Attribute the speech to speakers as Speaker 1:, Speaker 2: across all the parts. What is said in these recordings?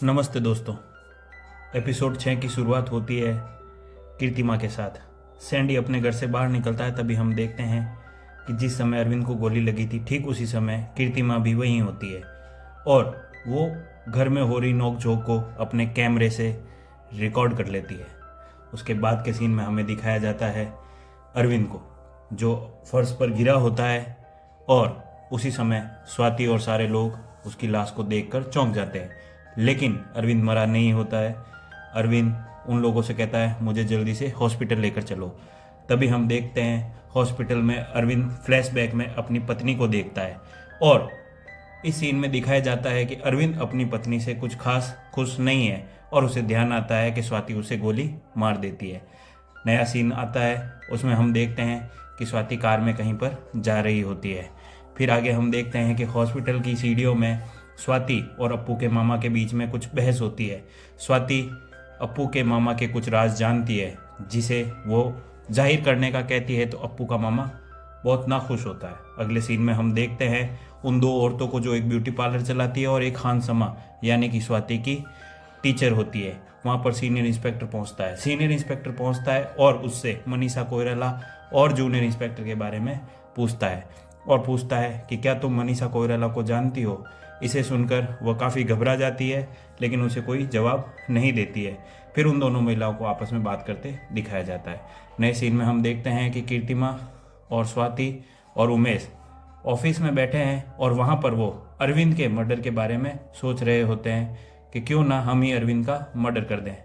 Speaker 1: नमस्ते दोस्तों। एपिसोड 6 की शुरुआत होती है कीर्तिमा के साथ। सैंडी अपने घर से बाहर निकलता है, तभी हम देखते हैं कि जिस समय अरविंद को गोली लगी थी ठीक उसी समय कीर्तिमा भी वहीं होती है और वो घर में हो रही नोकझोंक को अपने कैमरे से रिकॉर्ड कर लेती है। उसके बाद के सीन में हमें दिखाया जाता है अरविंद को जो फर्श पर गिरा होता है और उसी समय स्वाति और सारे लोग उसकी लाश को देखकर चौंक जाते हैं। लेकिन अरविंद मरा नहीं होता है। अरविंद उन लोगों से कहता है मुझे जल्दी से हॉस्पिटल लेकर चलो। तभी हम देखते हैं हॉस्पिटल में अरविंद फ्लैशबैक में अपनी पत्नी को देखता है और इस सीन में दिखाया जाता है कि अरविंद अपनी पत्नी से कुछ खास खुश नहीं है और उसे ध्यान आता है कि स्वाति उसे गोली मार देती है। नया सीन आता है, उसमें हम देखते हैं कि स्वाति कार में कहीं पर जा रही होती है। फिर आगे हम देखते हैं कि हॉस्पिटल की सीढ़ियों में स्वाति और अप्पू के मामा के बीच में कुछ बहस होती है। स्वाति अप्पू के मामा के कुछ राज जानती है जिसे वो जाहिर करने का कहती है, तो अप्पू का मामा बहुत नाखुश होता है। अगले सीन में हम देखते हैं उन दो औरतों को जो एक ब्यूटी पार्लर चलाती है और एक खानसमा यानी कि स्वाति की टीचर होती है। वहाँ पर सीनियर इंस्पेक्टर पहुँचता है। सीनियर इंस्पेक्टर पहुँचता है और उससे मनीषा कोइराला और जूनियर इंस्पेक्टर के बारे में पूछता है और पूछता है कि क्या तुम मनीषा कोइराला को जानती हो। इसे सुनकर वह काफ़ी घबरा जाती है लेकिन उसे कोई जवाब नहीं देती है। फिर उन दोनों महिलाओं को आपस में बात करते दिखाया जाता है। नए सीन में हम देखते हैं कि कीर्तिमा और स्वाति और उमेश ऑफिस में बैठे हैं और वहाँ पर वो अरविंद के मर्डर के बारे में सोच रहे होते हैं कि क्यों ना हम ही अरविंद का मर्डर कर दें।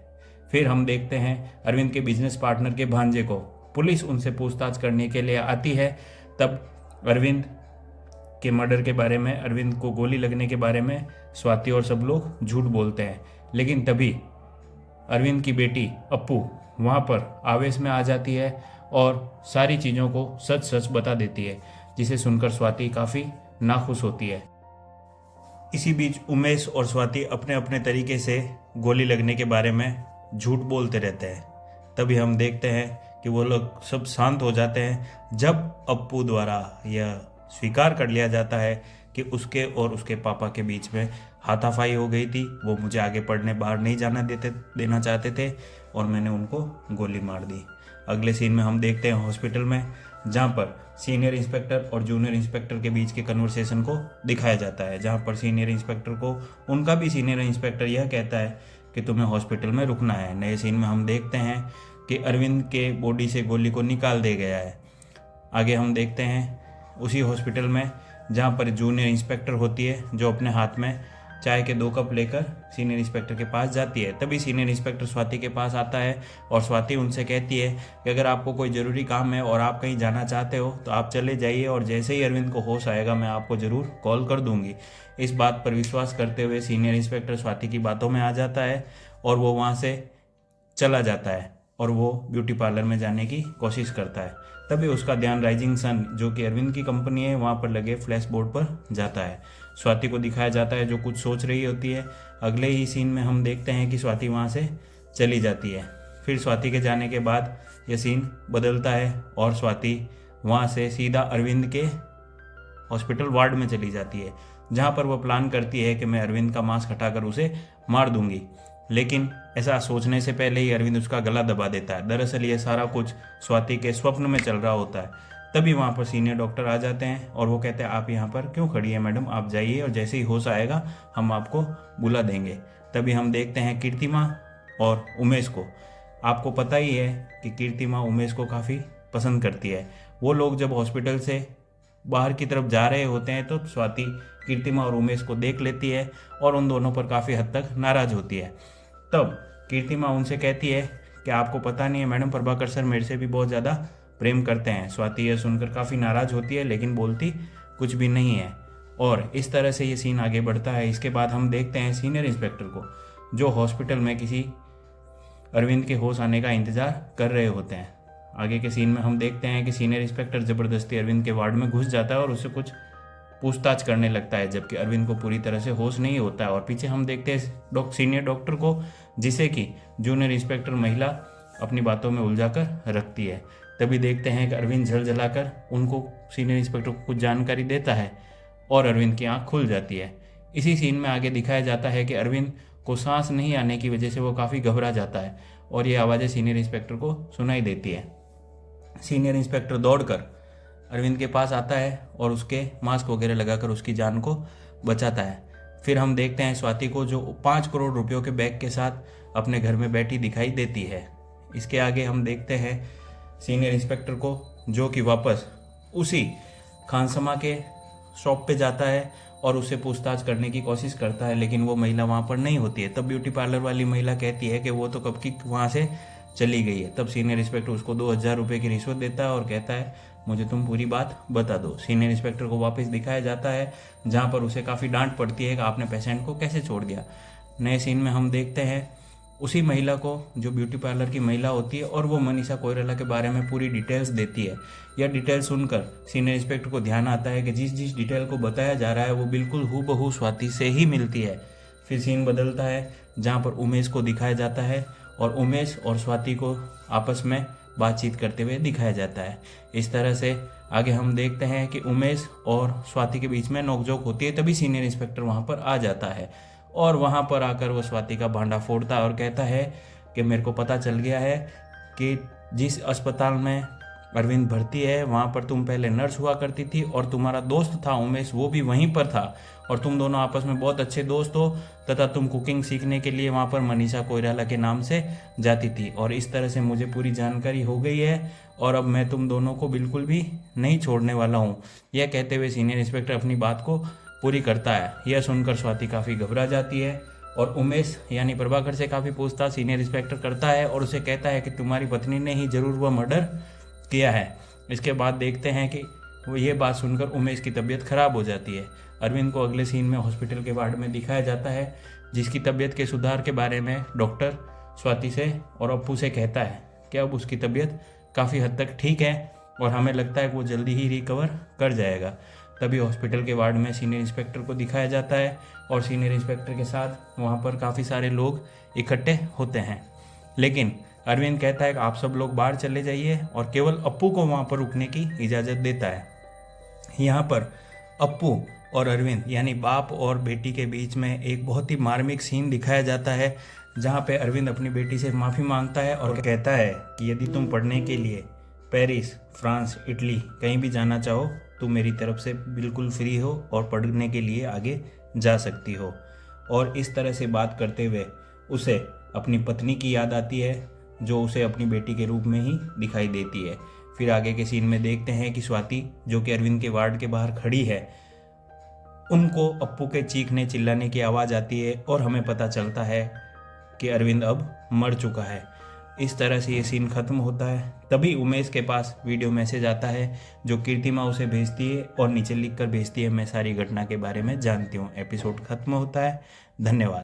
Speaker 1: फिर हम देखते हैं अरविंद के बिजनेस पार्टनर के भांजे को पुलिस उनसे पूछताछ करने के लिए आती है। तब अरविंद के मर्डर के बारे में, अरविंद को गोली लगने के बारे में स्वाति और सब लोग झूठ बोलते हैं। लेकिन तभी अरविंद की बेटी अप्पू वहाँ पर आवेश में आ जाती है और सारी चीज़ों को सच सच बता देती है, जिसे सुनकर स्वाति काफ़ी नाखुश होती है। इसी बीच उमेश और स्वाति अपने अपने तरीके से गोली लगने के बारे में झूठ बोलते रहते हैं। तभी हम देखते हैं कि वो लोग सब शांत हो जाते हैं जब अप्पू द्वारा यह स्वीकार कर लिया जाता है कि उसके और उसके पापा के बीच में हाथापाई हो गई थी। वो मुझे आगे पढ़ने बाहर नहीं जाना देना चाहते थे और मैंने उनको गोली मार दी। अगले सीन में हम देखते हैं हॉस्पिटल में, जहाँ पर सीनियर इंस्पेक्टर और जूनियर इंस्पेक्टर के बीच के कन्वर्सेशन को दिखाया जाता है। जहाँ पर सीनियर इंस्पेक्टर को उनका भी सीनियर इंस्पेक्टर यह कहता है कि तुम्हें हॉस्पिटल में रुकना है। नए सीन में हम देखते हैं कि अरविंद के बॉडी से गोली को निकाल दिया गया है। आगे हम देखते हैं उसी हॉस्पिटल में जहाँ पर जूनियर इंस्पेक्टर होती है जो अपने हाथ में चाय के 2 कप लेकर सीनियर इंस्पेक्टर के पास जाती है। तभी सीनियर इंस्पेक्टर स्वाति के पास आता है और स्वाति उनसे कहती है कि अगर आपको कोई ज़रूरी काम है और आप कहीं जाना चाहते हो तो आप चले जाइए और जैसे ही अरविंद को होश आएगा मैं आपको ज़रूर कॉल कर दूंगी। इस बात पर विश्वास करते हुए सीनियर इंस्पेक्टर स्वाति की बातों में आ जाता है और वो वहाँ से चला जाता है और वो ब्यूटी पार्लर में जाने की कोशिश करता है। तभी उसका ध्यान राइजिंग सन जो कि अरविंद की कंपनी है वहाँ पर लगे फ्लैश बोर्ड पर जाता है। स्वाति को दिखाया जाता है जो कुछ सोच रही होती है। अगले ही सीन में हम देखते हैं कि स्वाति वहाँ से चली जाती है। फिर स्वाति के जाने के बाद यह सीन बदलता है और स्वाति वहाँ से सीधा अरविंद के हॉस्पिटल वार्ड में चली जाती है, जहाँ पर वह प्लान करती है कि मैं अरविंद का मांस हटाकर उसे मार दूंगी। लेकिन ऐसा सोचने से पहले ही अरविंद उसका गला दबा देता है। दरअसल ये सारा कुछ स्वाति के स्वप्न में चल रहा होता है। तभी वहाँ पर सीनियर डॉक्टर आ जाते हैं और वो कहते हैं आप यहाँ पर क्यों खड़ी है मैडम, आप जाइए और जैसे ही होश आएगा हम आपको बुला देंगे। तभी हम देखते हैं कीर्तिमा और उमेश को। आपको पता ही है कि कीर्तिमा उमेश को काफ़ी पसंद करती है। वो लोग जब हॉस्पिटल से बाहर की तरफ जा रहे होते हैं तो स्वाति कीर्तिमा और उमेश को देख लेती है और उन दोनों पर काफ़ी हद तक नाराज़ होती है। तब कीर्तिमा उनसे कहती है कि आपको पता नहीं है मैडम, प्रभाकर सर मेरे से भी बहुत ज़्यादा प्रेम करते हैं। स्वाति यह सुनकर काफ़ी नाराज़ होती है लेकिन बोलती कुछ भी नहीं है और इस तरह से ये सीन आगे बढ़ता है। इसके बाद हम देखते हैं सीनियर इंस्पेक्टर को जो हॉस्पिटल में किसी अरविंद के होश आने का इंतज़ार कर रहे होते हैं। आगे के सीन में हम देखते हैं कि सीनियर इंस्पेक्टर ज़बरदस्ती अरविंद के वार्ड में घुस जाता है और उससे कुछ पूछताछ करने लगता है, जबकि अरविंद को पूरी तरह से होश नहीं होता है। और पीछे हम देखते हैं सीनियर डॉक्टर को, जिसे कि जूनियर इंस्पेक्टर महिला अपनी बातों में उलझाकर रखती है। तभी देखते हैं कि अरविंद झलझलाकर उनको सीनियर इंस्पेक्टर को कुछ जानकारी देता है और अरविंद की आंख खुल जाती है। इसी सीन में आगे दिखाया जाता है कि अरविंद को सांस नहीं आने की वजह से वो काफ़ी घबरा जाता है और ये आवाज़ें सीनियर इंस्पेक्टर को सुनाई देती है। सीनियर इंस्पेक्टर दौड़कर अरविंद के पास आता है और उसके मास्क वगैरह लगाकर उसकी जान को बचाता है। फिर हम देखते हैं स्वाति को, जो 5 करोड़ रुपयों के बैग के साथ अपने घर में बैठी दिखाई देती है। इसके आगे हम देखते हैं सीनियर इंस्पेक्टर को, जो कि वापस उसी खानसमा के शॉप पे जाता है और उससे पूछताछ करने की कोशिश करता है, लेकिन वो महिला वहाँ पर नहीं होती है। तब ब्यूटी पार्लर वाली महिला कहती है कि वो तो कब की वहाँ से चली गई है। तब सीनियर इंस्पेक्टर उसको 2000 रुपये की रिश्वत देता है और कहता है मुझे तुम पूरी बात बता दो। सीनियर इंस्पेक्टर को वापस दिखाया जाता है, जहाँ पर उसे काफ़ी डांट पड़ती है कि आपने पेशेंट को कैसे छोड़ दिया। नए सीन में हम देखते हैं उसी महिला को, जो ब्यूटी पार्लर की महिला होती है, और वो मनीषा कोइराला के बारे में पूरी डिटेल्स देती है। यह डिटेल सुनकर सीनियर इंस्पेक्टर को ध्यान आता है कि जिस डिटेल को बताया जा रहा है वो बिल्कुल हूबहू स्वाति से ही मिलती है। फिर सीन बदलता है, जहाँ पर उमेश को दिखाया जाता है और उमेश और स्वाति को आपस में बातचीत करते हुए दिखाया जाता है। इस तरह से आगे हम देखते हैं कि उमेश और स्वाति के बीच में नोकझोंक होती है। तभी सीनियर इंस्पेक्टर वहाँ पर आ जाता है और वहाँ पर आकर वो स्वाति का भांडा फोड़ता है और कहता है कि मेरे को पता चल गया है कि जिस अस्पताल में अरविंद भर्ती है वहाँ पर तुम पहले नर्स हुआ करती थी और तुम्हारा दोस्त था उमेश, वो भी वहीं पर था और तुम दोनों आपस में बहुत अच्छे दोस्त हो, तथा तुम कुकिंग सीखने के लिए वहाँ पर मनीषा कोइराला के नाम से जाती थी। और इस तरह से मुझे पूरी जानकारी हो गई है और अब मैं तुम दोनों को बिल्कुल भी नहीं छोड़ने वाला हूँ। यह कहते हुए सीनियर इंस्पेक्टर अपनी बात को पूरी करता है। यह सुनकर स्वाति काफ़ी घबरा जाती है और उमेश यानी प्रभाकर से काफ़ी पूछताछ सीनियर इंस्पेक्टर करता है और उसे कहता है कि तुम्हारी पत्नी ने ही जरूर वह मर्डर किया है। इसके बाद देखते हैं कि वो ये बात सुनकर उमेश की तबीयत खराब हो जाती है। अरविंद को अगले सीन में हॉस्पिटल के वार्ड में दिखाया जाता है, जिसकी तबीयत के सुधार के बारे में डॉक्टर स्वाति से और अप्पू से कहता है कि अब उसकी तबीयत काफ़ी हद तक ठीक है और हमें लगता है कि वो जल्दी ही रिकवर कर जाएगा। तभी हॉस्पिटल के वार्ड में सीनियर इंस्पेक्टर को दिखाया जाता है और सीनियर इंस्पेक्टर के साथ वहाँ पर काफ़ी सारे लोग इकट्ठे होते हैं, लेकिन अरविंद कहता है कि आप सब लोग बाहर चले जाइए और केवल अप्पू को वहाँ पर रुकने की इजाज़त देता है। यहाँ पर अप्पू और अरविंद यानी बाप और बेटी के बीच में एक बहुत ही मार्मिक सीन दिखाया जाता है, जहाँ पे अरविंद अपनी बेटी से माफ़ी मांगता है और कहता है कि यदि तुम पढ़ने के लिए पेरिस, फ्रांस, इटली कहीं भी जाना चाहो तो मेरी तरफ से बिल्कुल फ्री हो और पढ़ने के लिए आगे जा सकती हो। और इस तरह से बात करते हुए उसे अपनी पत्नी की याद आती है, जो उसे अपनी बेटी के रूप में ही दिखाई देती है। फिर आगे के सीन में देखते हैं कि स्वाति, जो कि अरविंद के वार्ड के बाहर खड़ी है, उनको अप्पू के चीखने चिल्लाने की आवाज़ आती है और हमें पता चलता है कि अरविंद अब मर चुका है। इस तरह से ये सीन ख़त्म होता है। तभी उमेश के पास वीडियो मैसेज आता है जो कीर्तिमा उसे भेजती है और नीचे लिख कर भेजती है, मैं सारी घटना के बारे में जानती हूँ। एपिसोड ख़त्म होता है। धन्यवाद।